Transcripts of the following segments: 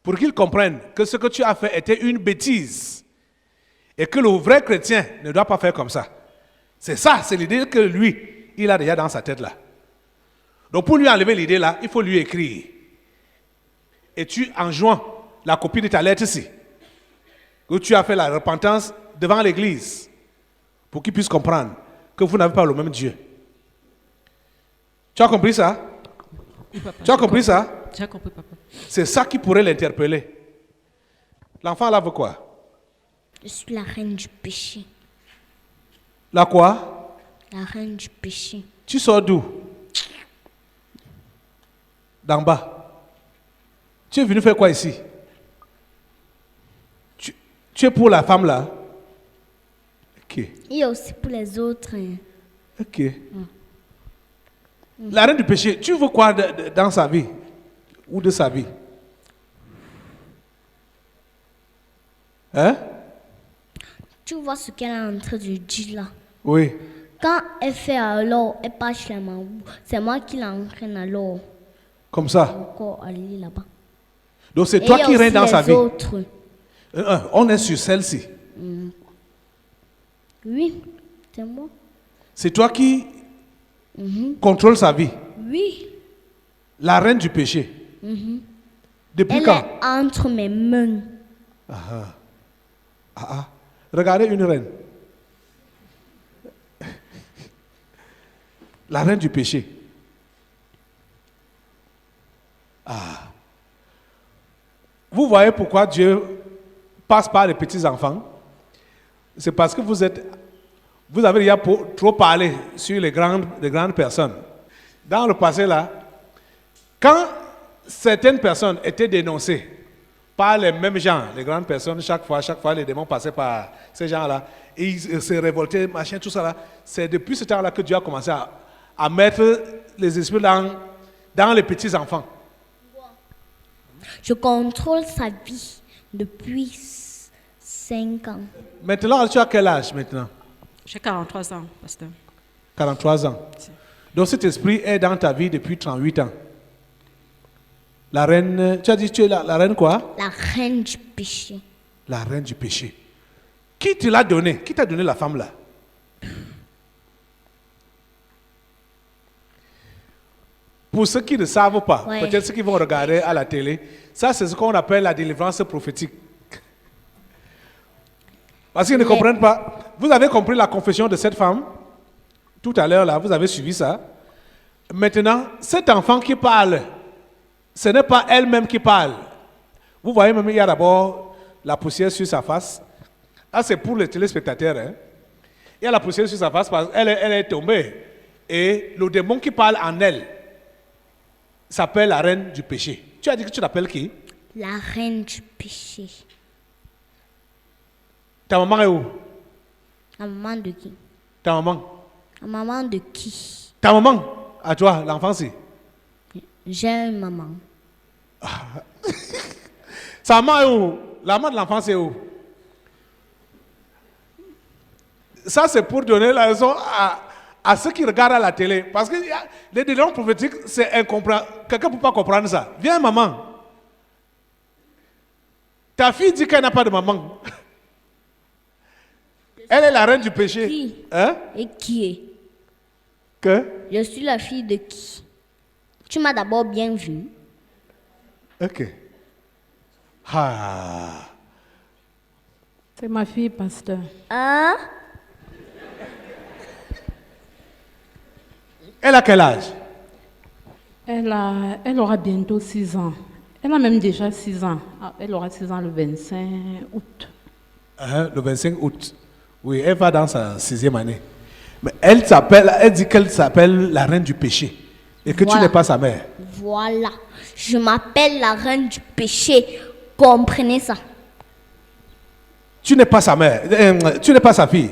pour qu'ils comprennent que ce que tu as fait était une bêtise et que le vrai chrétien ne doit pas faire comme ça. C'est ça, c'est l'idée que lui, il a déjà dans sa tête là. Donc pour lui enlever l'idée là, il faut lui écrire. Et tu enjoins la copie de ta lettre ici, que tu as fait la repentance devant l'église, pour qu'il puisse comprendre que vous n'avez pas le même Dieu. Tu as compris ça? Oui, papa. Tu as compris ça? J'ai compris, papa. C'est ça qui pourrait l'interpeller. L'enfant là veut quoi? Je suis la reine du péché. La quoi? La reine du péché. Tu sors d'où? D'en bas. Tu es venu faire quoi ici? Tu es pour la femme là? Ok. Il y a aussi pour les autres. Ok. La reine du péché, tu veux quoi dans sa vie? Ou de sa vie? Hein? Tu vois ce qu'elle est en train de dire là. Oui. Quand elle fait alors, elle part chez la maman. C'est moi qui l'entraîne alors. Comme ça. Encore aller là-bas. Donc c'est Et toi il y a qui aussi règnes dans sa les vie. autres. On est sur celle-ci. Oui, c'est moi. C'est toi qui contrôle sa vie. Oui. La reine du péché. Depuis Elle quand? est entre mes mains. Regardez une reine. La reine du péché. Vous voyez pourquoi Dieu passe par les petits-enfants? C'est parce que vous avez déjà trop parlé sur les grandes personnes. Dans le passé là, quand certaines personnes étaient dénoncées par les mêmes gens, les grandes personnes, chaque fois les démons passaient par ces gens-là, et ils se révoltaient, machin, tout ça là, c'est depuis ce temps-là que Dieu a commencé à mettre les esprits dans les petits-enfants. Je contrôle sa vie depuis 5 ans. Maintenant, tu as quel âge maintenant? J'ai 43 ans, pasteur. 43 ans. Donc cet esprit est dans ta vie depuis 38 ans. La reine, tu as dit tu es la reine quoi? La reine du péché. La reine du péché. Qui te l'a donné? Qui t'a donné la femme là? Pour ceux qui ne savent pas, Ouais. peut-être ceux qui vont regarder à la télé, ça c'est ce qu'on appelle la délivrance prophétique. Parce qu'ils ne comprennent pas. Vous avez compris la confession de cette femme? Tout à l'heure là, vous avez suivi ça. Maintenant, cet enfant qui parle, ce n'est pas elle-même qui parle. Vous voyez même, il y a d'abord la poussière sur sa face. Ah, c'est pour les téléspectateurs. Hein? Il y a la poussière sur sa face parce qu'elle est tombée. Et le démon qui parle en elle s'appelle la reine du péché. Tu as dit que tu l'appelles qui? La reine du péché. Ta maman est où? La maman de qui? Ta maman. La maman de qui? Ta maman, à toi, l'enfant, c'est. J'ai une maman. Sa maman est où? La maman de l'enfant, c'est où? Ça, c'est pour donner la raison à ceux qui regardent à la télé. Parce que les délires prophétiques, c'est incompréhensible. Quelqu'un ne peut pas comprendre ça. Viens, maman. Ta fille dit qu'elle n'a pas de maman. Elle est la reine du péché. Qui? Hein? Et qui est? Que? Je suis la fille de qui? Tu m'as d'abord bien vue. Ok. Ah. C'est ma fille, pasteur. Hein? Elle a quel âge? Elle aura bientôt 6 ans. Elle a même déjà 6 ans. Elle aura 6 ans le 25 août. Le 25 août. Oui, elle va dans sa 6e année. Mais elle dit qu'elle s'appelle la reine du péché. Et que tu Voilà. n'es pas sa mère. Voilà. Je m'appelle la reine du péché. Comprenez ça. Tu n'es pas sa mère. Tu n'es pas sa fille.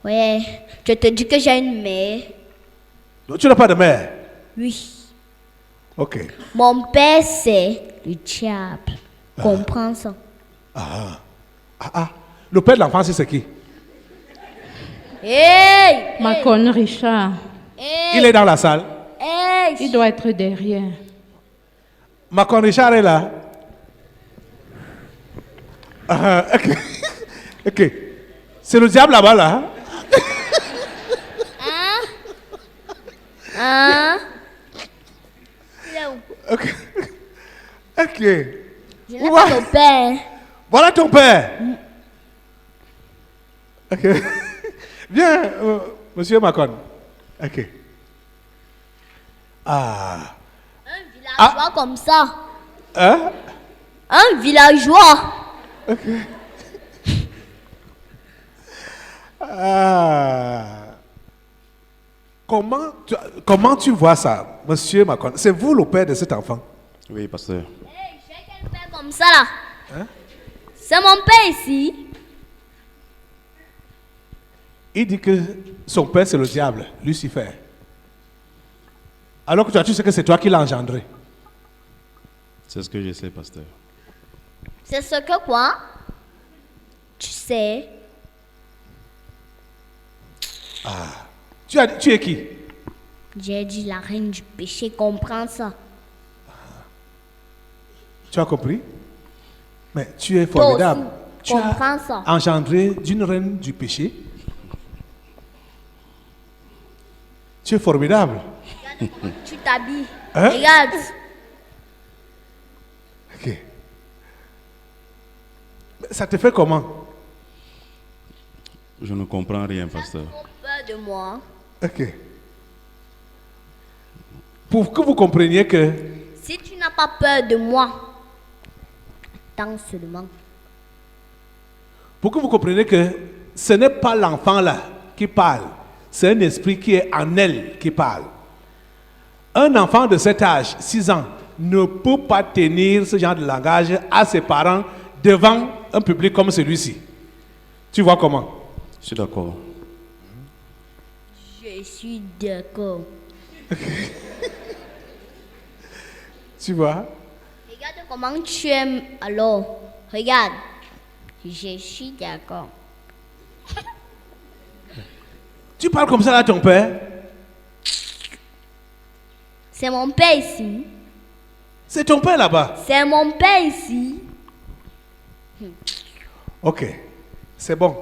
Ouais. Je te dis que j'ai une mère. Donc, tu n'as pas de mère. Oui. Ok. Mon père, c'est le diable. Comprends ça. Le père de l'enfant, c'est qui? Hey! Macon Richard, Hey! Il est dans la salle. Hey! il doit être derrière. Macron Richard est là. Ok. Ok. C'est le diable là-bas, là. Hein? Il est où? Ok. Ok. Je n'ai pas de père. Voilà ton père. Ok. Viens, monsieur Macron. Ok. Ah. Un villageois comme ça. Hein? Un villageois. Ah. Comment tu vois ça, monsieur Macron? C'est vous le père de cet enfant? Oui, pasteur. Hey, j'ai quel père comme ça là? Hein? C'est mon père ici. Il dit que son père c'est le diable, Lucifer. Alors que toi tu sais que c'est toi qui l'as engendré. C'est ce que je sais, pasteur. C'est ce que quoi? Tu sais. Tu es qui? J'ai dit la reine du péché, comprends ça. Tu as compris? Mais tu es Toi formidable. aussi, Tu comprends as ça. engendré d'une reine du péché. Tu es formidable. Tu t'habilles. Hein? Regarde. Ok. Mais ça te fait comment? Je ne comprends rien, pasteur. Peur de moi. Ok. Pour que vous compreniez que Si tu n'as pas peur de moi, attends seulement. Pour que vous compreniez que ce n'est pas l'enfant là qui parle, c'est un esprit qui est en elle qui parle. Un enfant de cet âge, 6 ans, ne peut pas tenir ce genre de langage à ses parents devant un public comme celui-ci. Tu vois comment? Je suis d'accord. Je suis d'accord. Tu vois? Regarde comment tu aimes alors. Regarde. Je suis d'accord. Tu parles comme ça à ton père? C'est mon père ici. C'est ton père là-bas. C'est mon père ici. Ok, c'est bon.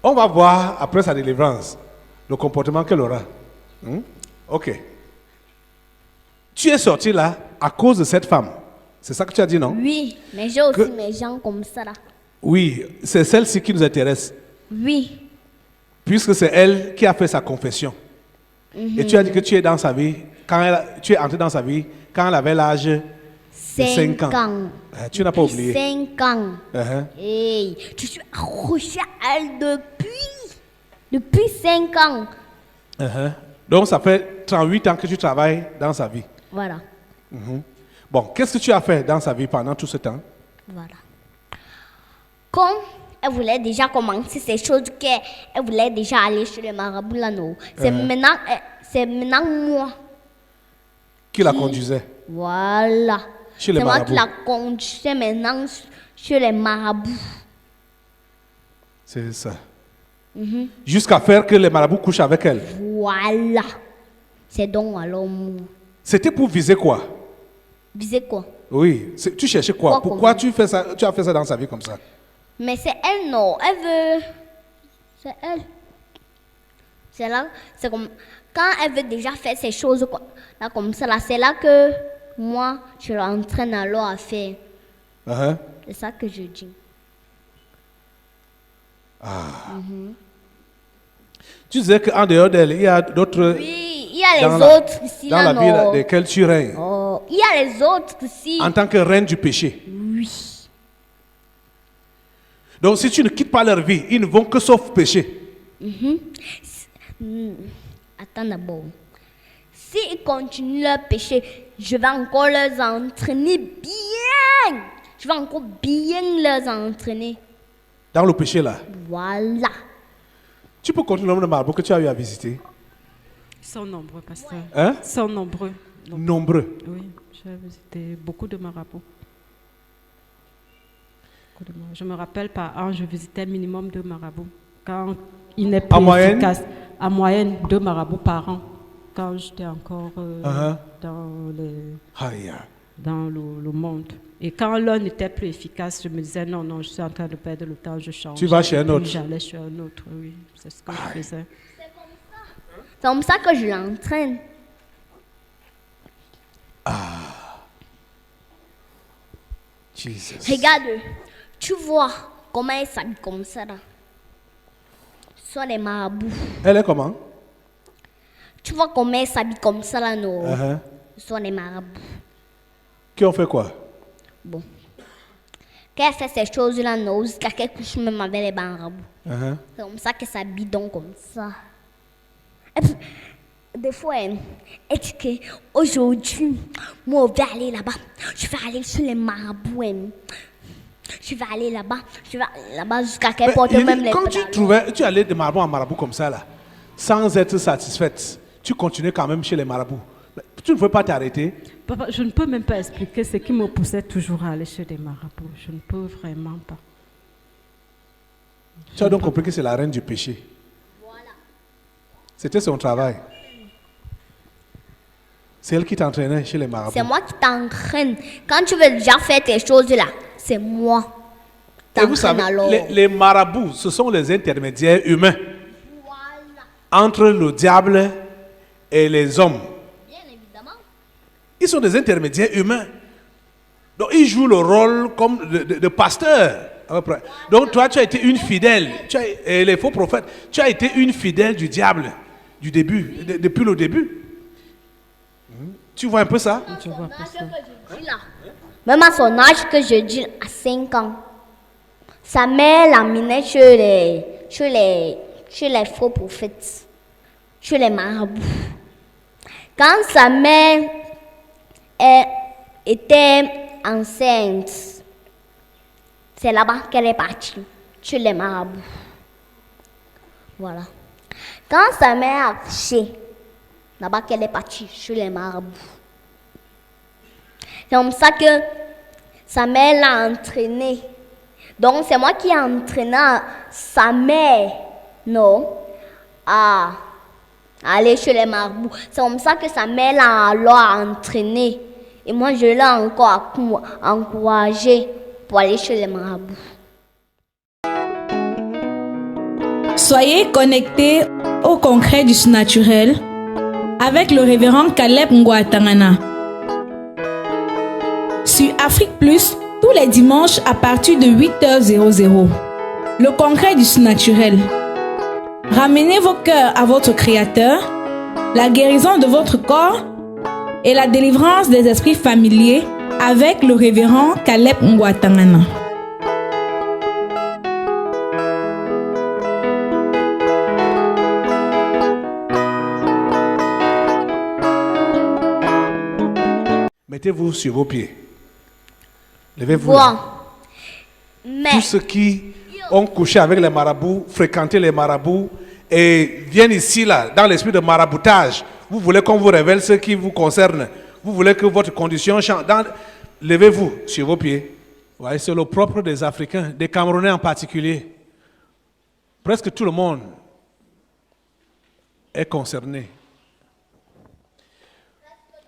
On va voir après sa délivrance le comportement qu'elle aura. Ok. Tu es sorti là à cause de cette femme. C'est ça que tu as dit, non? Oui, mais j'ai aussi Que- mes gens comme ça là. Oui, c'est celle-ci qui nous intéresse. Oui. Puisque c'est elle qui a fait sa confession. Et tu as dit que tu es dans sa vie, tu es entré dans sa vie quand elle avait l'âge de 5 ans. Tu n'as pas oublié. 5 ans. Uh-huh. Hey, tu suis accroché à elle depuis 5 ans. Uh-huh. Donc ça fait 38 ans que tu travailles dans sa vie. Voilà. Bon, qu'est-ce que tu as fait dans sa vie pendant tout ce temps? Voilà. Comme elle voulait déjà commencer ces choses, qu'elle voulait déjà aller chez le marabout là, non. C'est maintenant moi. Qui la conduisait? Voilà. Chez les C'est moi marabouts. qui la conduisais maintenant chez les marabouts. C'est ça. Jusqu'à faire que les marabouts couchent avec elle. Voilà. C'est donc alors moi. C'était pour viser quoi? Disais quoi? Oui, tu cherchais quoi? Quoi, Pourquoi comment? tu as fait ça dans sa vie comme ça? Mais c'est elle, non. Elle veut. C'est elle. C'est là. C'est comme. Quand elle veut déjà faire ces choses quoi, là, comme ça, là, c'est là que moi, je l'entraîne alors à faire. Uh-huh. C'est ça que je dis. Tu disais qu'en dehors d'elle, il y a d'autres Oui, il y a dans les la- autres ici, dans là, la vie non. desquelles tu règnes Oh, il y a les autres ici. en tant que reine du péché. Oui. Donc si tu ne quittes pas leur vie, ils ne vont que sauf péché. Attends d'abord. S'ils continuent leur péché, je vais encore les entraîner bien. Je vais encore bien les entraîner. Dans le péché là. Voilà. Tu peux compter le nombre de marabouts que tu as eu à visiter? Ils sont nombreux, pasteur. Hein? Ils sont nombreux. Nombreux. Oui, j'ai visité beaucoup de marabouts. Je me rappelle par an, je visitais minimum 2 marabouts. Quand il n'est plus En moyenne? efficace, en moyenne 2 marabouts par an. Quand j'étais encore dans les... Aïe. dans le monde. Et quand l'un n'était plus efficace, je me disais non, non, je suis en train de perdre le temps, je change. Tu vas chez un autre. J'allais chez un autre, oui. C'est ce que je faisais. C'est comme ça que je l'entraîne. Jesus. Regarde, tu vois comment elle s'habille comme ça là. Ce sont les marabouts. Elle est comment? Tu vois comment elle s'habille comme ça là, non? Uh-huh. Ce sont les marabouts. Qui ont fait quoi? Bon. Quand elle fait ces choses-là, non, jusqu'à qu'elle couche même avec les marabouts. Uh-huh. C'est comme ça qu'elle s'habille donc comme ça. Et puis, des fois, elle dit qu'aujourd'hui, moi, je vais aller là-bas. Je vais aller sur les marabouts. Je vais aller là-bas jusqu'à qu'elle porte Mais, même les quand tu allais de marabout en marabout comme ça, là, sans être satisfaite, tu continuais quand même chez les marabouts. Tu ne pouvais pas t'arrêter. Papa, je ne peux même pas expliquer ce qui me poussait toujours à aller chez des marabouts. Je ne peux vraiment pas. Tu as donc compris que c'est la reine du péché. Voilà. C'était son travail. C'est elle qui t'entraînait chez les marabouts. C'est moi qui t'entraîne. Quand tu veux déjà faire tes choses-là, c'est moi. Et vous savez, alors. les marabouts, ce sont les intermédiaires humains Voilà. entre le diable et les hommes. Bien évidemment. Ils sont des intermédiaires humains. Donc, ils jouent le rôle comme de pasteur. Donc, toi, tu as été une fidèle. Et les faux prophètes, tu as été une fidèle du diable du début, depuis le début. Tu vois un peu ça? Je vois pas ça. Même à son âge que je dis, à 5 ans, sa mère l'amenait chez les faux prophètes, chez les marabouts. Quand sa mère était enceinte, c'est là-bas qu'elle est partie, chez les marabouts. Voilà. Quand sa mère a accouché, là-bas qu'elle est partie, chez les marabouts. C'est comme ça que sa mère l'a entraînée. Donc c'est moi qui ai entraîné sa mère, non, à aller chez les marabouts. C'est comme ça que sa mère l'a alors entraîné. Et moi je l'ai encore encouragé pour aller chez les marabouts. Soyez connectés au concret du surnaturel avec le révérend Caleb Ngouatangana. Sur Afrique Plus, tous les dimanches à partir de 8h00. Le concret du surnaturel. Ramenez vos cœurs à votre Créateur, la guérison de votre corps et la délivrance des esprits familiers avec le révérend Caleb Ngouatangana. Mettez-vous sur vos pieds. Levez-vous. Bon. Là. Mais Tous ceux qui ont couché avec les marabouts, fréquenté les marabouts et viennent ici, là, dans l'esprit de maraboutage, vous voulez qu'on vous révèle ce qui vous concerne. Vous voulez que votre condition change. Levez-vous sur vos pieds. Ouais, c'est le propre des Africains, des Camerounais en particulier. Presque tout le monde est concerné.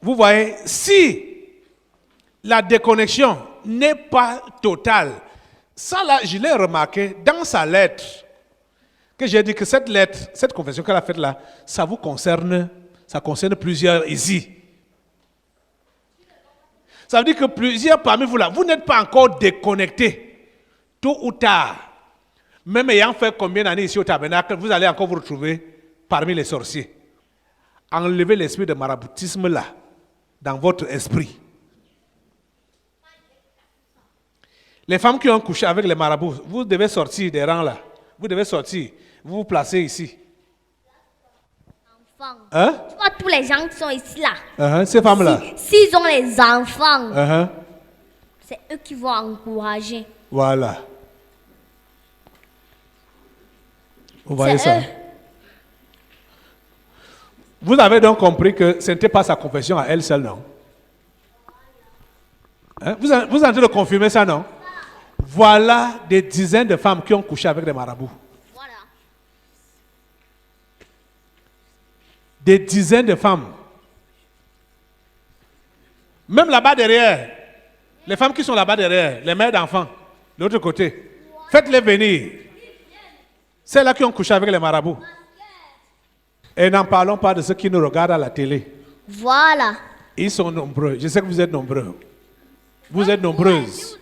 Vous voyez, si la déconnexion n'est pas totale, ça là, je l'ai remarqué dans sa lettre, que j'ai dit que cette lettre, cette confession qu'elle a faite là, ça vous concerne, ça concerne plusieurs ici. Ça veut dire que plusieurs parmi vous là, vous n'êtes pas encore déconnectés. Tôt ou tard, même ayant fait combien d'années ici au tabernacle, vous allez encore vous retrouver parmi les sorciers. Enlevez l'esprit de maraboutisme là, dans votre esprit. Les femmes qui ont couché avec les marabouts, vous devez sortir des rangs là. Vous devez sortir. Vous vous placez ici. enfants. Hein? Tu vois tous les gens qui sont ici là. Ces femmes-là. S'ils ont les enfants, Uh-huh. c'est eux qui vont encourager. Voilà. Vous voyez C'est ça? eux. Vous avez donc compris que ce n'était pas sa confession à elle seule, non? Hein? Vous êtes en train de confirmer ça, non? Voilà des dizaines de femmes qui ont couché avec des marabouts. Voilà. Des dizaines de femmes. Même là-bas derrière, les femmes qui sont là-bas derrière, les mères d'enfants, de l'autre côté, faites-les venir. Celles-là qui ont couché avec les marabouts. Et n'en parlons pas de ceux qui nous regardent à la télé. Voilà. Ils sont nombreux. Je sais que vous êtes nombreux. Vous êtes nombreuses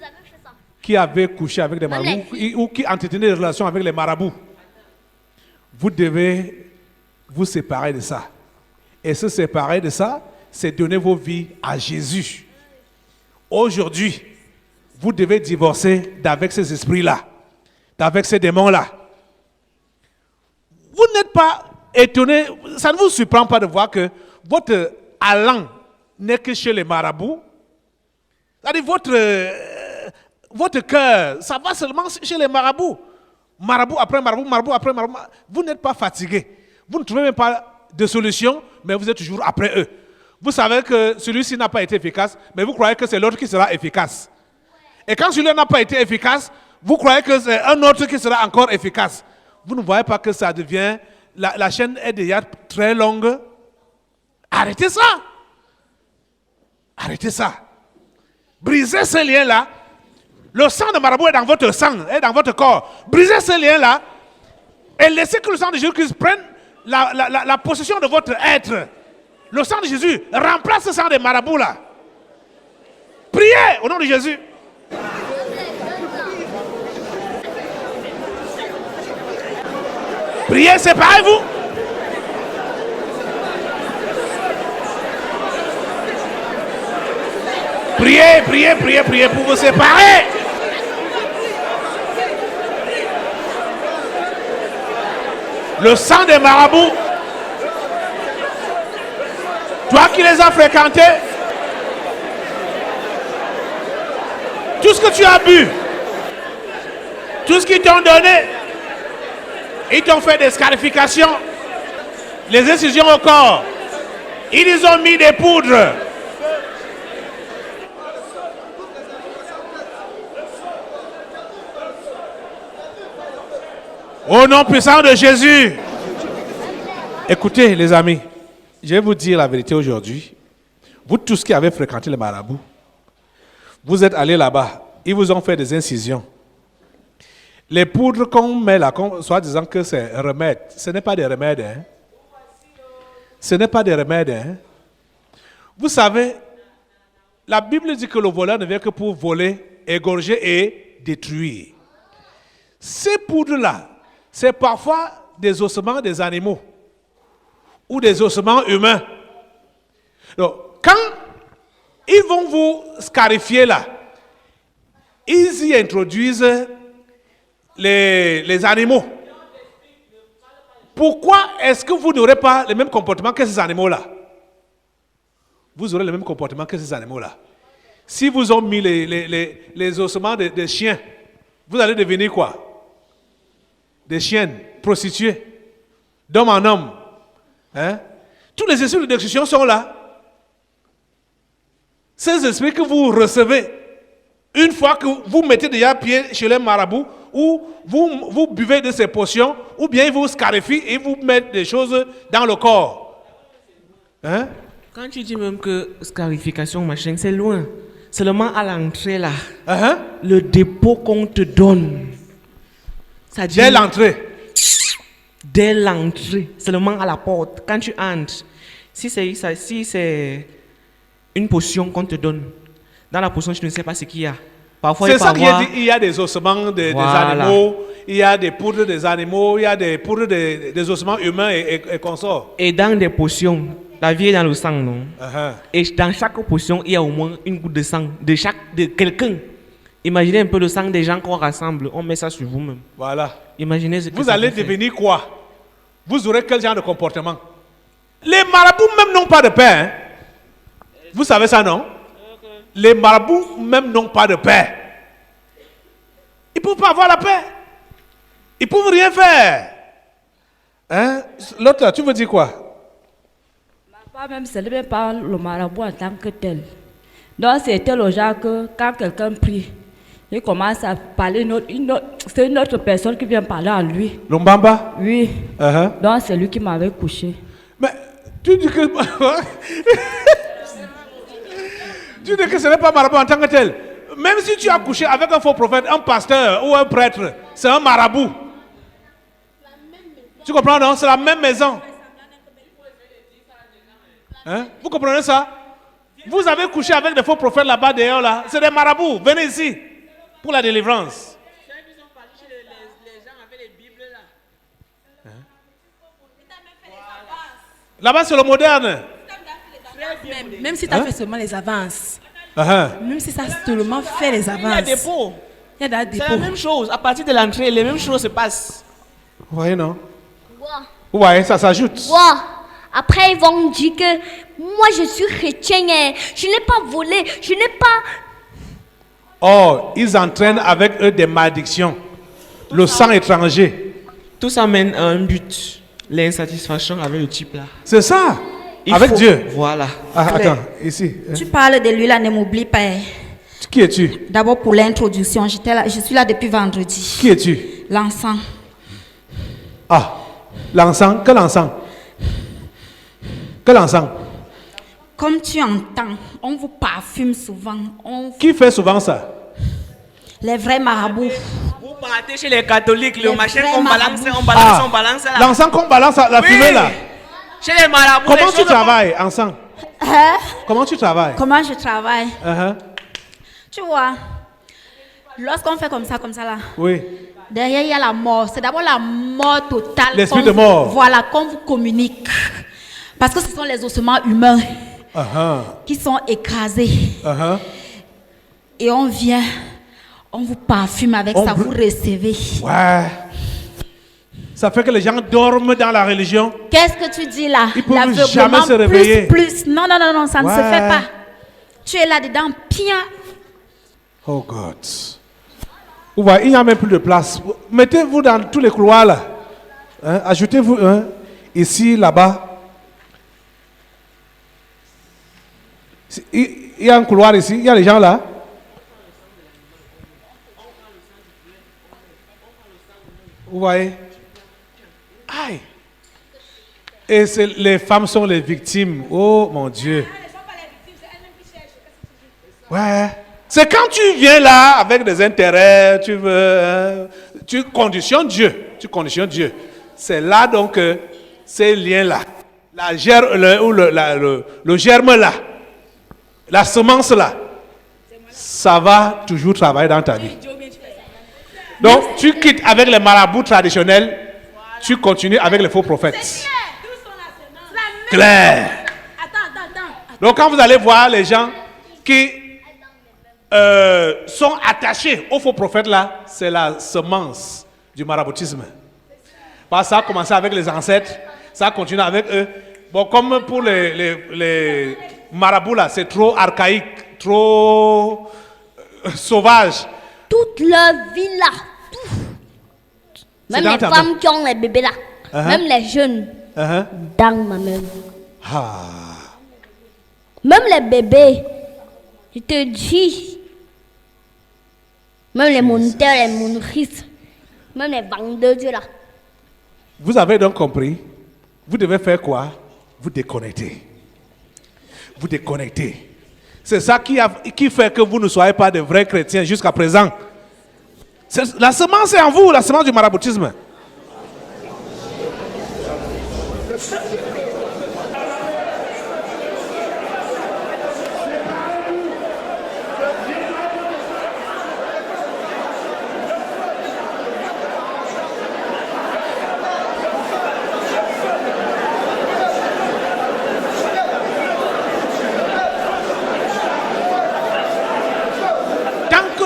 qui avez couché avec des marabouts ou qui entretenaient des relations avec les marabouts. Vous devez vous séparer de ça. Et se séparer de ça, c'est donner vos vies à Jésus. Aujourd'hui, vous devez divorcer d'avec ces esprits-là, d'avec ces démons-là. Vous n'êtes pas étonné, ça ne vous surprend pas de voir que votre allant n'est que chez les marabouts. C'est-à-dire votre cœur, ça va seulement chez les marabouts. Marabout après marabout, marabout après marabout. Vous n'êtes pas fatigué. Vous ne trouvez même pas de solution, mais vous êtes toujours après eux. Vous savez que celui-ci n'a pas été efficace, mais vous croyez que c'est l'autre qui sera efficace. Et quand celui-là n'a pas été efficace, vous croyez que c'est un autre qui sera encore efficace. Vous ne voyez pas que ça devient... La chaîne est déjà très longue. Arrêtez ça. Arrêtez ça. Brisez ce lien-là. Le sang de marabout est dans votre sang, est dans votre corps. Brisez ce lien-là et laissez que le sang de Jésus-Christ prenne la possession de votre être. Le sang de Jésus remplace ce sang des marabouts là. Priez au nom de Jésus. Priez, séparez-vous. Priez, priez, priez, priez pour vous séparer. Le sang des marabouts. Toi qui les as fréquentés, tout ce que tu as bu, tout ce qu'ils t'ont donné, ils t'ont fait des scarifications, les incisions au corps, ils nous ont mis des poudres. Au nom puissant de Jésus. Écoutez les amis, je vais vous dire la vérité aujourd'hui. Vous tous qui avez fréquenté les marabouts, vous êtes allés là-bas, ils vous ont fait des incisions. Les poudres qu'on met là, soit disant que c'est un remède, ce n'est pas des remèdes. Hein? Ce n'est pas des remèdes. Hein? Vous savez, la Bible dit que le voleur ne vient que pour voler, égorger et détruire. Ces poudres-là, c'est parfois des ossements des animaux ou des ossements humains. Donc, quand ils vont vous scarifier là, ils y introduisent les animaux. Pourquoi est-ce que vous n'aurez pas le même comportement que ces animaux-là? Vous aurez le même comportement que ces animaux-là. Si vous ont mis les ossements des chiens, vous allez devenir quoi? Des chiennes, prostituées, d'homme en homme. Hein? Tous les esprits de destruction sont là. Ces esprits que vous recevez, une fois que vous mettez déjà pied chez les marabouts, ou vous buvez de ces potions, ou bien ils vous scarifient et vous mettent des choses dans le corps. Hein? Quand tu dis même que scarification, machin, c'est loin. Seulement à l'entrée là, le dépôt qu'on te donne. Ça dit, dès l'entrée. Dès l'entrée, seulement à la porte. Quand tu entres, si c'est une potion qu'on te donne, dans la potion tu ne sais pas ce qu'il y a. Parfois, c'est ça qu'il a dit, il y a des ossements des animaux, il y a des poudres des animaux, il y a des poudres des ossements humains et consorts. Et dans des potions, la vie est dans le sang, non? Et dans chaque potion, il y a au moins une goutte de sang de quelqu'un. Imaginez un peu le sang des gens qu'on rassemble, on met ça sur vous-même. Voilà. Imaginez ce que vous allez devenir quoi? Vous aurez quel genre de comportement? Les marabouts même n'ont pas de paix. Hein? Vous savez ça, non? Les marabouts même n'ont pas de paix. Ils ne peuvent pas avoir la paix. Ils ne peuvent rien faire. Hein? L'autre, tu veux dire quoi? Pas même, ce n'est même pas le marabout en tant que tel. Donc, c'était le genre que quand quelqu'un prie, il commence à parler, c'est une autre personne qui vient parler à lui. L'Ombamba? Oui. Donc, c'est lui qui m'avait couché. Mais tu dis que... Tu dis que ce n'est pas marabout en tant que tel. Même si tu as couché avec un faux prophète, un pasteur ou un prêtre, c'est un marabout. Tu comprends, non? C'est la même maison. Hein? Vous comprenez ça? Vous avez couché avec des faux prophètes là-bas, dehors, là. C'est des marabouts. Venez ici pour la délivrance. Là-bas, c'est le moderne. Même si tu as fait seulement les avances. Uh-huh. Même si ça seulement fait les avances. Il y a des dépôts. Il y a des C'est dépôts. la même chose. À partir de l'entrée, les mêmes choses se passent. Vous voyez, non? Wow. Ouais, ça s'ajoute. Wow. Après, ils vont dire que moi, je suis chrétien. Hein. Je n'ai pas volé. Je n'ai pas... Oh, ils entraînent avec eux des malédictions. Le sang étranger. Tout ça mène à un but. L'insatisfaction avec le type là. C'est ça. Il avec faut- Dieu. Voilà. Ah, attends, ici. Hein. Tu parles de lui là, ne m'oublie pas. Qui es-tu? D'abord pour l'introduction, je suis là depuis vendredi. Qui es-tu? L'encens. Ah, l'encens. Quel encens? Quel encens? Comme tu entends, on vous parfume souvent. Qui fait souvent ça? Les vrais marabouts. Vous partez chez les catholiques, le Les machin vrais qu'on balance, marabouts. on balance, on balance là. L'encens qu'on balance, la Oui. fumée là. Chez les marabouts. Comment les tu choses- travailles, encens? Hein? Comment tu travailles? Comment je travaille? Uh-huh. Tu vois, lorsqu'on fait comme ça là, Oui. derrière il y a la mort. C'est d'abord la mort totale. L'esprit qu'on de mort. Voilà, qu'on vous communique. Parce que ce sont les ossements humains Uh-huh. qui sont écrasés. Uh-huh. Et on vient, on vous parfume avec On ça, br- vous recevez. Ouais. Ça fait que les gens dorment dans la religion. Qu'est-ce que tu dis là? Ils peuvent L'aveuglement jamais se réveiller. plus. Non, ça ne se Ouais. fait pas. Tu es là-dedans, bien. Oh God. Vous voyez, il n'y a même plus de place. Mettez-vous dans tous les couloirs là. Hein, ajoutez-vous un. Ici, là-bas. Il y a un couloir ici. Il y a les gens là. Vous voyez? Aïe. Et les femmes sont les victimes. Oh mon Dieu. Ouais. C'est quand tu viens là avec des intérêts, tu veux, hein, tu conditionnes Dieu. Tu conditionnes Dieu. C'est là donc ces liens-là, le germe là, la semence là, ça va toujours travailler dans ta vie. Donc tu quittes avec les marabouts traditionnels, tu continues avec les faux prophètes. Claire. Donc quand vous allez voir les gens qui sont attachés aux faux prophètes là, c'est la semence du maraboutisme. Parce que ça a commencé avec les ancêtres, ça a continué avec eux. Bon, comme pour les marabouts là, c'est trop archaïque, trop sauvage. Toute leur vie là. Même dans les ta femmes qui ont les bébés là. Uh-huh. Même les jeunes. Uh-huh. Dans ma main. Ah. Même les bébés. Je te dis. Même les moniteurs, les monitrices. Même les vendeurs là. Vous avez donc compris, vous devez faire quoi? Vous déconnecter. Vous déconnecter. C'est ça qui fait que vous ne soyez pas de vrais chrétiens jusqu'à présent. La semence est en vous, la semence du maraboutisme.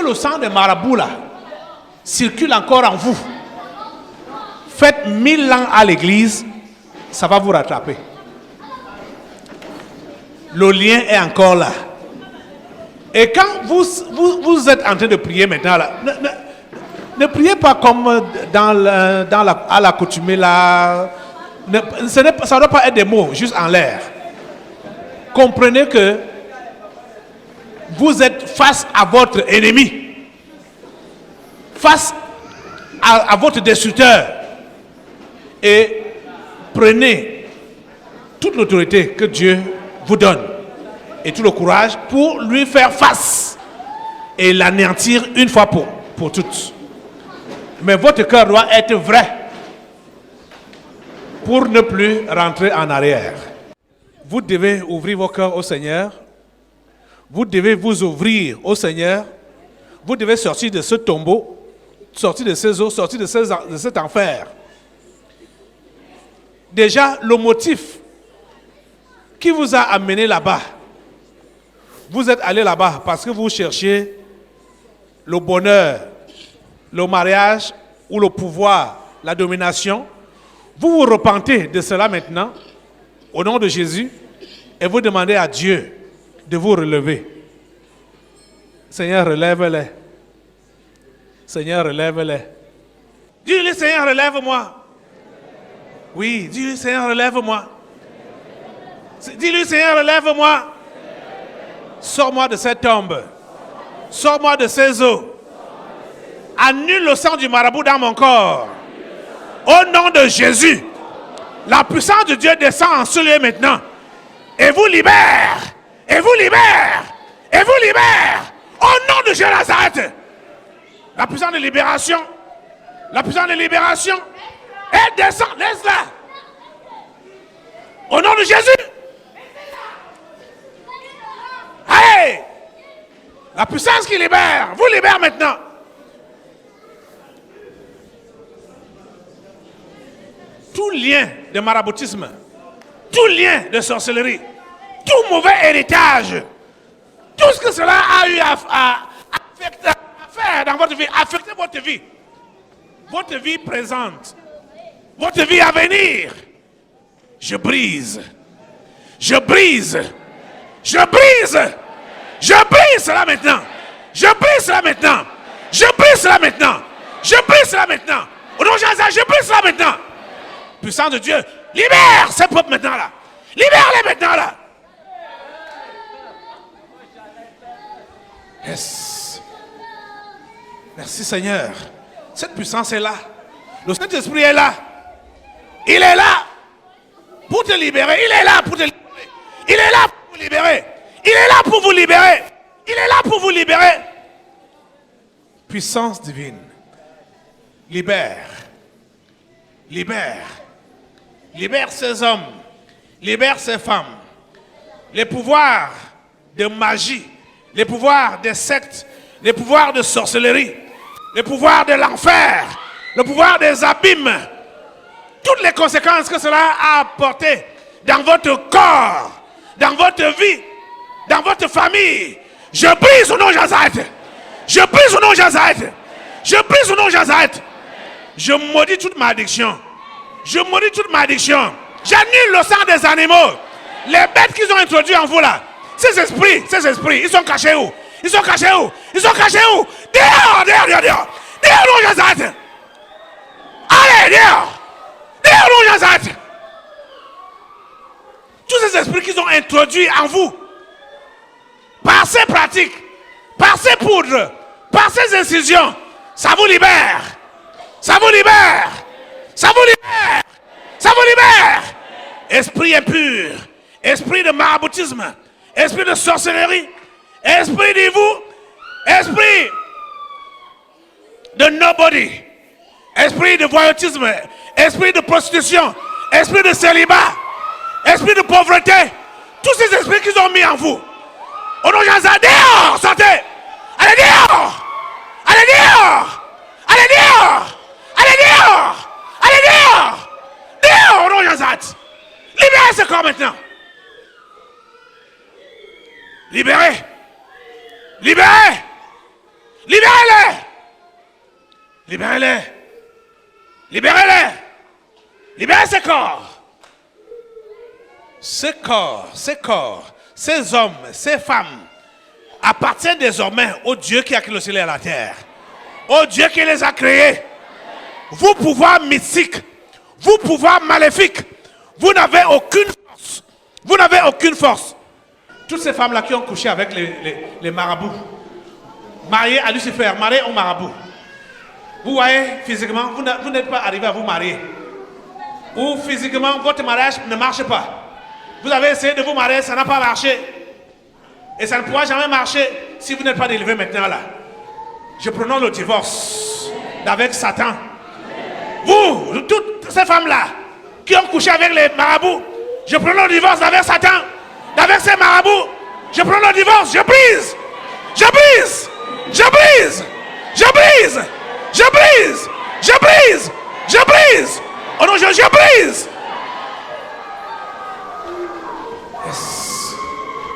Le sang de marabout là circule encore en vous. Faites 1000 ans à l'église, ça va vous rattraper. Le lien est encore là. Et quand vous êtes en train de prier maintenant là, ne priez pas comme à l'accoutumée là. Ça ne doit pas être des mots juste en l'air. Comprenez que vous êtes face à votre ennemi, face à votre destructeur, et prenez toute l'autorité que Dieu vous donne et tout le courage pour lui faire face et l'anéantir une fois pour toutes. Mais votre cœur doit être vrai pour ne plus rentrer en arrière. Vous devez ouvrir vos cœurs au Seigneur. Vous devez vous ouvrir au Seigneur. Vous devez sortir de ce tombeau, sortir de ces eaux, sortir de cet enfer. Déjà, le motif qui vous a amené là-bas, vous êtes allé là-bas parce que vous cherchiez le bonheur, le mariage ou le pouvoir, la domination. Vous vous repentez de cela maintenant, au nom de Jésus, et vous demandez à Dieu de vous relever. Seigneur, relève-les. Seigneur, relève-les. Dis-lui, Seigneur, relève-moi. Oui, dis-lui, Seigneur, relève-moi. Dis-lui, Seigneur, relève-moi. Sors-moi de cette tombe. Sors-moi de ces eaux. Annule le sang du marabout dans mon corps. Au nom de Jésus, la puissance de Dieu descend en ce lieu maintenant. Et vous libère. Et vous libère. Et vous libère. Au nom de Jésus Nazareth. La puissance de libération. La puissance de libération. Elle descend. Laisse-la. Au nom de Jésus. Allez. La puissance qui libère. Vous libère maintenant. Tout lien de maraboutisme, tout lien de sorcellerie, tout mauvais héritage, tout ce que cela a eu à faire dans votre vie, affecter votre vie présente, votre vie à venir, je brise, je brise, je brise, je brise cela maintenant, je brise cela maintenant, je brise cela maintenant, je brise cela maintenant, au nom de Jésus, je brise cela maintenant. Puissance de Dieu, libère ces peuples maintenant là. Libère-les maintenant là. Yes. Merci Seigneur. Cette puissance est là. Le Saint-Esprit est là. Il est là pour te libérer. Il est là pour te libérer. Il est là pour vous libérer. Il est là pour vous libérer. Il est là pour vous libérer. Puissance divine. Libère. Libère. Libère ces hommes, libère ces femmes. Les pouvoirs de magie, les pouvoirs des sectes, les pouvoirs de sorcellerie, les pouvoirs de l'enfer, le pouvoir des abîmes, toutes les conséquences que cela a apportées dans votre corps, dans votre vie, dans votre famille. Je brise au nom de Jésus. Je brise au nom de Jésus. Je brise au nom de Jésus. Je maudis toute malédiction. Je maudis toute malédiction. J'annule le sang des animaux. Les bêtes qu'ils ont introduits en vous là. Ces esprits, ils sont cachés où? Ils sont cachés où? Ils sont cachés où? Dehors, dehors, dehors, dehors. Dehors, non, Jésus. Allez, dehors. Dehors, non, Jésus. Tous ces esprits qu'ils ont introduits en vous, par ces pratiques, par ces poudres, par ces incisions, ça vous libère. Ça vous libère. Ça vous libère. Ça vous libère. Esprit impur, esprit de maraboutisme, esprit de sorcellerie, esprit de vous, esprit de nobody, esprit de voyeutisme, esprit de prostitution, esprit de célibat, esprit de pauvreté, tous ces esprits qu'ils ont mis en vous. Au nom de Jésus, dehors, sortez. Allez dehors. Allez dehors. Allez dehors. Allez dehors. Allez dehors. Dehors, au nom de Jésus. Libérez ce corps maintenant. Libérez. Libérez. Libérez-les. Libérez-les. Libérez-les. Libérez ce corps. Ce corps, ces hommes, ces femmes appartiennent désormais au Dieu qui a créé le ciel et la terre. Au Dieu qui les a créés. Vous, pouvoir mystique, vous, pouvoir maléfique, vous n'avez aucune force. Vous n'avez aucune force. Toutes ces femmes-là qui ont couché avec les marabouts, mariées à Lucifer, mariées au marabout. Vous voyez, physiquement, vous n'êtes pas arrivé à vous marier. Ou physiquement, votre mariage ne marche pas. Vous avez essayé de vous marier, ça n'a pas marché. Et ça ne pourra jamais marcher si vous n'êtes pas délivré maintenant là. Je prononce le divorce avec Satan. Vous, toutes ces femmes-là qui ont couché avec les marabouts, je prononce le divorce avec Satan, avec ces marabouts. Je prononce le divorce, je brise, je brise, je brise, je brise, je brise, je brise, je brise. Oh non, je brise. Yes.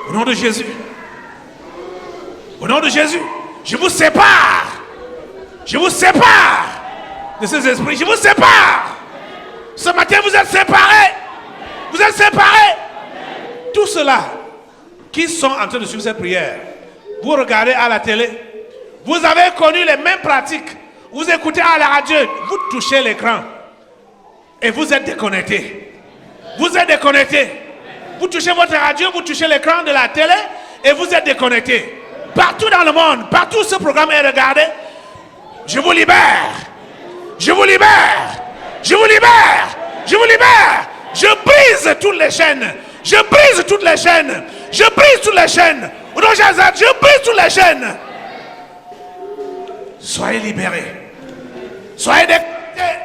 Au nom de Jésus. Au nom de Jésus, je vous sépare. Je vous sépare de ces esprits. Je vous sépare. Ce matin, vous êtes séparés. Vous êtes séparés. Tout cela qui sont en train de suivre cette prière, vous regardez à la télé, vous avez connu les mêmes pratiques. Vous écoutez à la radio, vous touchez l'écran et vous êtes déconnectés. Vous êtes déconnectés. Vous touchez votre radio, vous touchez l'écran de la télé et vous êtes déconnectés. Partout dans le monde, partout où ce programme est regardé, je vous libère. Je vous libère. Je vous libère. Je vous libère. Je brise toutes les chaînes. Je brise toutes les chaînes. Je brise toutes les chaînes. Au nom de Jésus, je brise toutes les chaînes. Soyez libérés. Soyez déconnectés.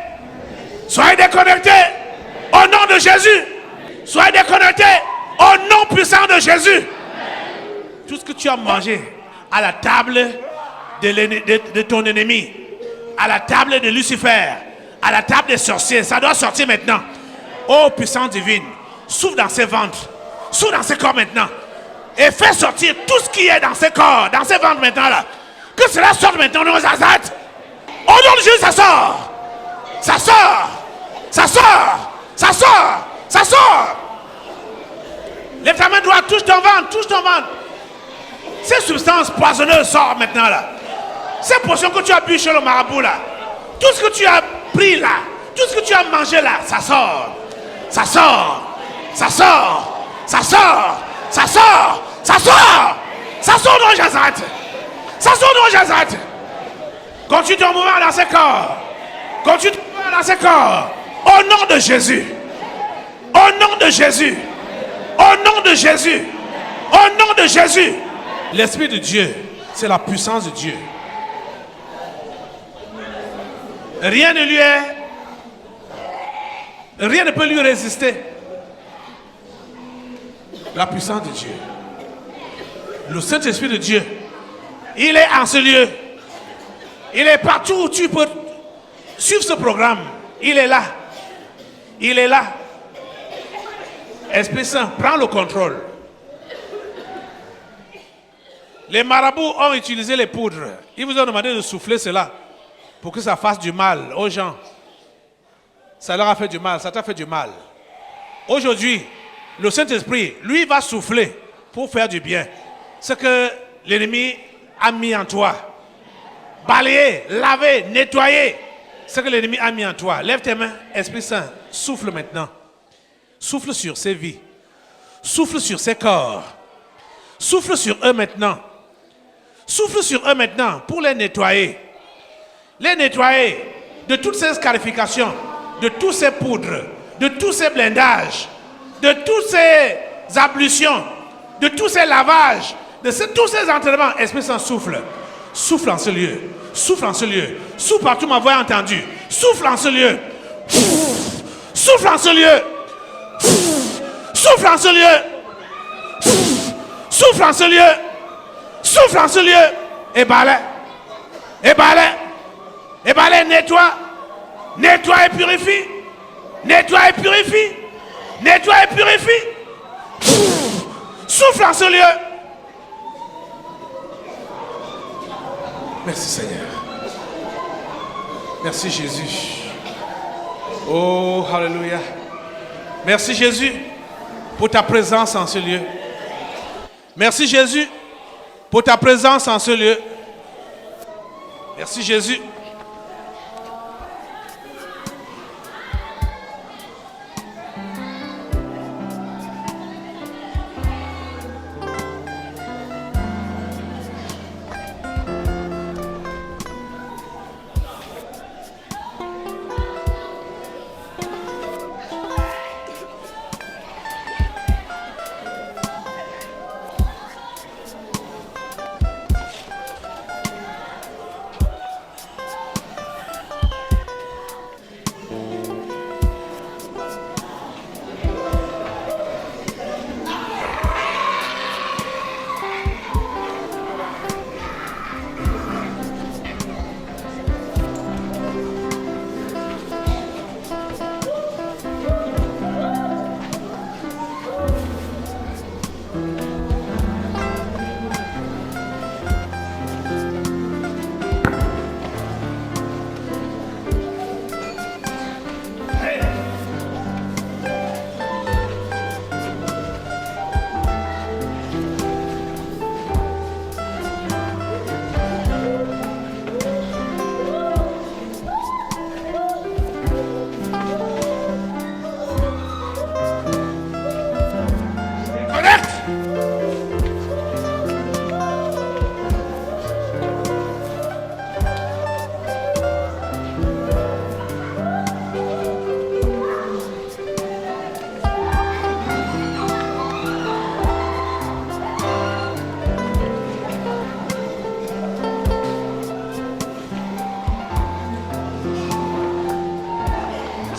Soyez déconnectés. Au nom de Jésus. Soyez déconnectés. Au nom puissant de Jésus. Tout ce que tu as mangé à la table de ton ennemi, à la table de Lucifer, à la table des sorciers, ça doit sortir maintenant. Ô puissance divine, souffle dans ses ventres, souffle dans ses corps maintenant, et fais sortir tout ce qui est dans ses corps, dans ses ventres maintenant là. Que cela sorte maintenant, au nom de Jésus. Au nom de Jésus, ça sort. Ça sort. Ça sort. Ça sort. Ça sort. Lève ta main droite, touche ton ventre, touche ton ventre. Ces substances poisonneuses sortent maintenant là. Ces potions que tu as bu chez le marabout là, tout ce que tu as pris là, tout ce que tu as mangé là, ça sort. Ça sort. Ça sort. Ça sort. Ça sort. Ça sort. Ça sort dans Jésus. Ça sort dans Jésus. Continue ton mouvement dans ce corps. Continue ton mouvement dans ce corps. Au nom de Jésus. Au nom de Jésus. Au nom de Jésus. Au nom de Jésus. L'Esprit de Dieu, c'est la puissance de Dieu. Rien ne peut lui résister. La puissance de Dieu. Le Saint-Esprit de Dieu, il est en ce lieu. Il est partout où tu peux suivre ce programme. Il est là. Il est là. Esprit Saint, prends le contrôle. Les marabouts ont utilisé les poudres. Ils vous ont demandé de souffler cela pour que ça fasse du mal aux gens. Ça leur a fait du mal, ça t'a fait du mal. Aujourd'hui, le Saint-Esprit, lui, va souffler pour faire du bien. Ce que l'ennemi a mis en toi. Balayer, laver, nettoyer. Ce que l'ennemi a mis en toi. Lève tes mains, Esprit Saint, souffle maintenant. Souffle sur ces vies. Souffle sur ces corps. Souffle sur eux maintenant. Souffle sur eux maintenant pour les nettoyer. Les nettoyer de toutes ces scarifications, de tous ces poudres, de tous ces blindages, de toutes ces ablutions, de tous ces lavages, de tous ces entraînements. Esprit Saint, souffle. Souffle en ce lieu. Souffle en ce lieu. Souffle partout, ma voix entendue. Souffle en ce lieu. Souffle en ce lieu. Souffle en ce lieu. Souffle en ce lieu. Souffle en ce lieu. Et balai. Et balai. Et balai, nettoie. Nettoie et purifie. Nettoie et purifie. Nettoie et purifie. Souffle en ce lieu. Merci Seigneur. Merci Jésus. Oh, alléluia. Merci Jésus pour ta présence en ce lieu. Merci Jésus pour ta présence en ce lieu. Merci Jésus.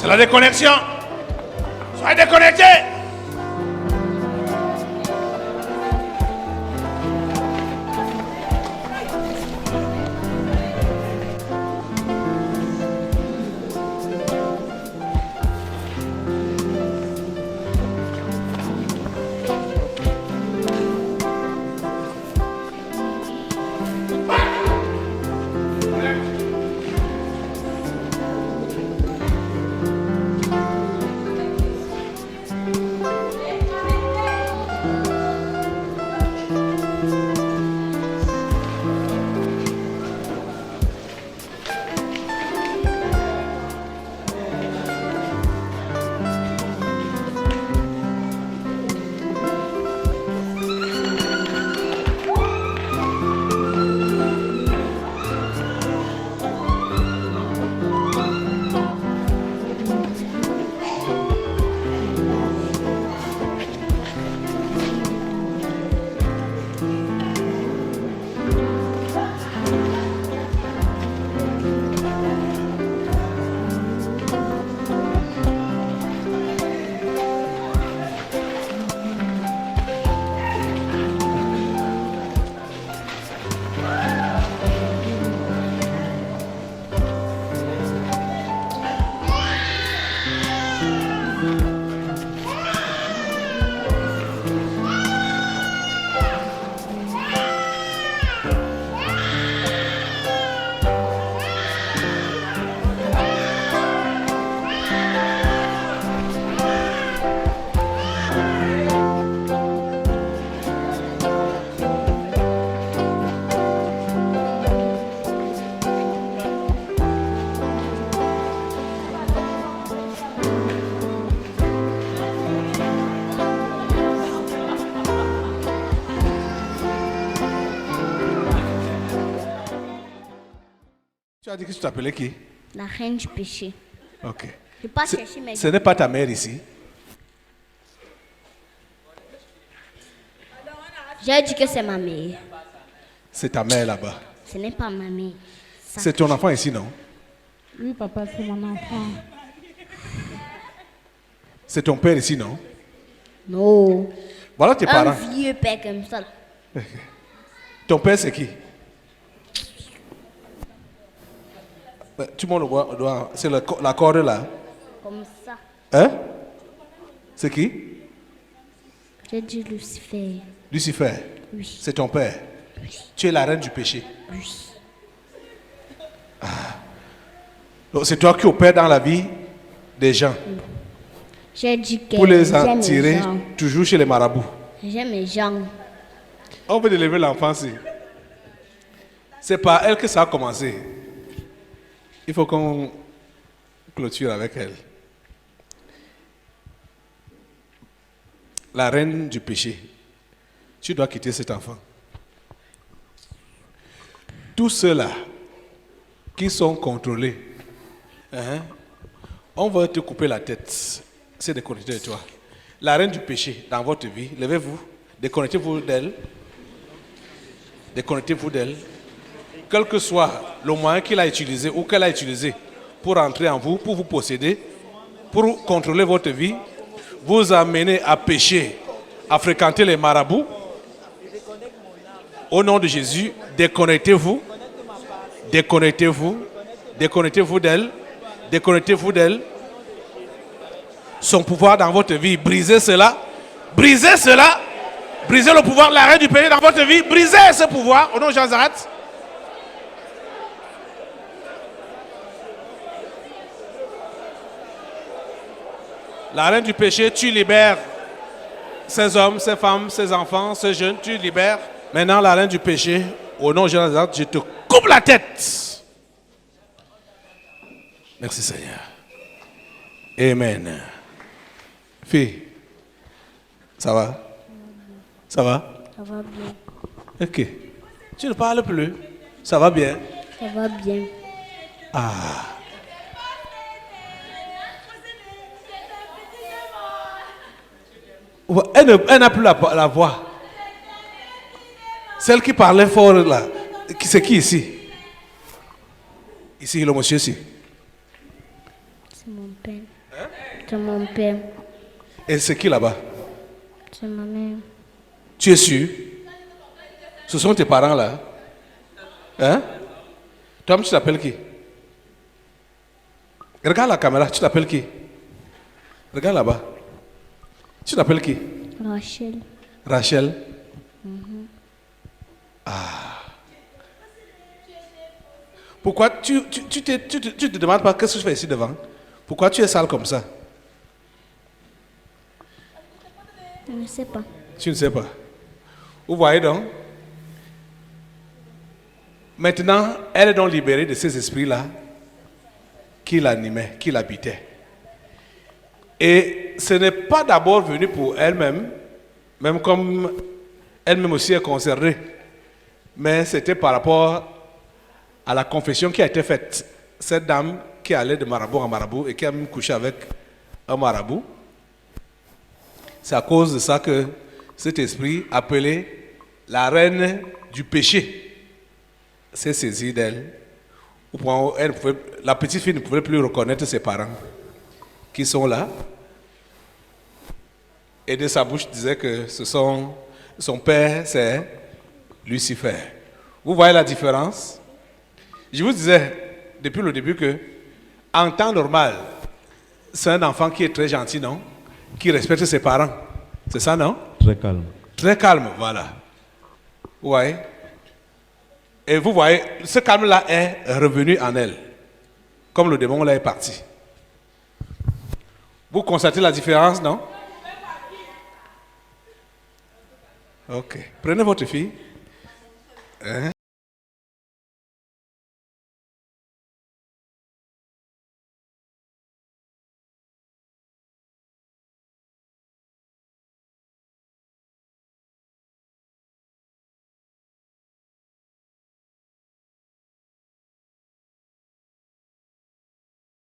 C'est la déconnexion. Soyez déconnectés. Tu as dit que tu t'appelais qui? La reine du péché. Ok. Je pas chercher mes... Ce n'est pas ta mère ici. J'ai dit que c'est ma mère. C'est ta mère là-bas. Ce n'est pas ma mère. C'est ton enfant ici, non? Oui, papa, c'est mon enfant. C'est ton père ici, non? Non. Voilà tes Un parents. vieux père comme ça. Ton père, c'est qui? Tout le monde le voit. C'est la corde là. Comme ça. Hein? C'est qui? J'ai dit Lucifer. Lucifer. Oui. C'est ton père. Oui. Tu es la reine du péché. Oui. Ah. Donc c'est toi qui opères dans la vie des gens. J'ai dit que pour les j'aime attirer les gens. toujours chez les marabouts. J'aime les gens. On veut élever l'enfant ici. C'est par elle que ça a commencé. Il faut qu'on clôture avec elle. La reine du péché. Tu dois quitter cet enfant. Tous ceux-là qui sont contrôlés, on va te couper la tête. C'est déconnecté de toi. La reine du péché dans votre vie, levez-vous, déconnectez-vous d'elle. Déconnectez-vous d'elle. Quel que soit le moyen qu'il a utilisé ou qu'elle a utilisé pour entrer en vous, pour vous posséder, pour contrôler votre vie, vous amener à pécher, à fréquenter les marabouts. Au nom de Jésus, déconnectez-vous. Déconnectez-vous. Déconnectez-vous d'elle. Déconnectez-vous d'elle. Son pouvoir dans votre vie, brisez cela. Brisez cela. Brisez le pouvoir de la reine du péché dans votre vie. Brisez ce pouvoir au nom de Jésus. La reine du péché, tu libères ces hommes, ces femmes, ces enfants, ces jeunes, tu libères. Maintenant, la reine du péché, au nom de Jésus, je te coupe la tête. Merci Seigneur. Amen. Fille, ça va? Ça va? Ça va bien. Ok. Tu ne parles plus. Ça va bien? Ça va bien. Ah. Elle n'a plus la voix. Celle qui parlait fort là. C'est qui ici? Ici, le monsieur ici. C'est mon père. C'est mon père. Et c'est qui là-bas? C'est ma mère. Tu es sûr? Ce sont tes parents là? Hein? Toi, tu t'appelles qui? Regarde la caméra, tu t'appelles qui? Regarde là-bas. Tu t'appelles qui? Rachel. Rachel? Pourquoi tu te demandes pas qu'est-ce que je fais ici devant? Pourquoi tu es sale comme ça? Je ne sais pas. Tu ne sais pas. Vous voyez donc? Maintenant, elle est donc libérée de ces esprits-là qui l'animaient, qui l'habitaient. Et ce n'est pas d'abord venu pour elle-même, même comme elle-même aussi est concernée, mais c'était par rapport à la confession qui a été faite. Cette dame qui allait de marabout en marabout et qui a même couché avec un marabout, c'est à cause de ça que cet esprit appelé la reine du péché s'est saisi d'elle. La petite fille ne pouvait plus reconnaître ses parents qui sont là. Et de sa bouche disait que son père, c'est Lucifer. Vous voyez la différence? Je vous disais depuis le début que, en temps normal, c'est un enfant qui est très gentil, non? Qui respecte ses parents. C'est ça, non? Très calme. Très calme, voilà. Vous voyez? Et vous voyez, ce calme-là est revenu en elle. Comme le démon là est parti. Vous constatez la différence, non? Ok. Prenez votre fille. Hein?